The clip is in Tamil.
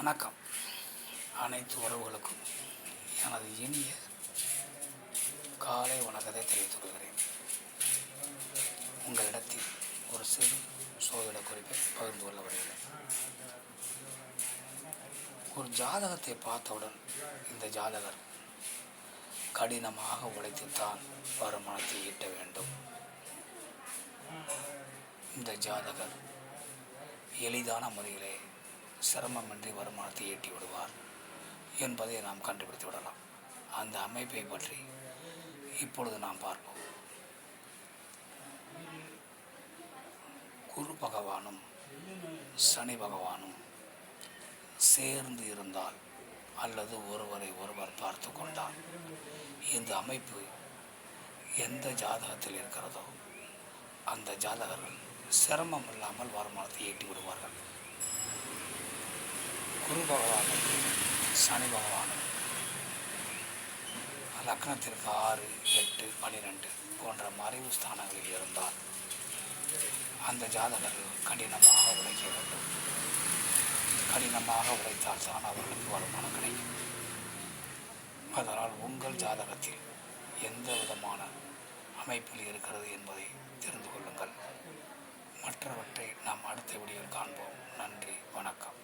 வணக்கம். அனைத்து உறவுகளுக்கும் எனது இனிய காலை வணக்கத்தை தெரிவித்துக் கொள்கிறேன். உங்களிடத்தில் ஒரு சிறு சோதனை குறிப்பை பகிர்ந்து கொள்ள வருகிறேன். ஒரு ஜாதகத்தை பார்த்தவுடன் இந்த ஜாதகர் கடினமாக உழைத்துத்தான் வருமானத்தை ஈட்ட வேண்டும். இந்த ஜாதகர் எளிதான முறையிலே சிரமமின்றி வருமானத்தை ஈட்டி விடுவார் என்பதை நாம் கண்டுபிடித்து விடலாம். அந்த அமைப்பை பற்றி இப்பொழுது நாம் பார்ப்போம். குரு பகவானும் சனி பகவானும் சேர்ந்து இருந்தால் அல்லது ஒருவரை ஒருவர் பார்த்து கொண்டால் இந்த அமைப்பு எந்த ஜாதகத்தில் இருக்கிறதோ அந்த ஜாதகர்கள் சிரமம் இல்லாமல் வருமானத்தை ஈட்டி விடுவார்கள். குரு பகவானும் சனி பகவானும் லக்னத்திற்கு 6, 8, 12 போன்ற மறைவு ஸ்தானங்களில் இருந்தால் அந்த ஜாதகர்கள் கடினமாக உழைக்க வேண்டும். கடினமாக உழைத்தால் தான் அவர்களுக்கு வருமானம் கிடைக்கும். அதனால் உங்கள் ஜாதகத்தில் எந்த விதமான அமைப்பில் இருக்கிறது என்பதை தெரிந்து கொள்ளுங்கள். மற்றவற்றை நாம் அடுத்த வீடியோவில் காண்போம். நன்றி, வணக்கம்.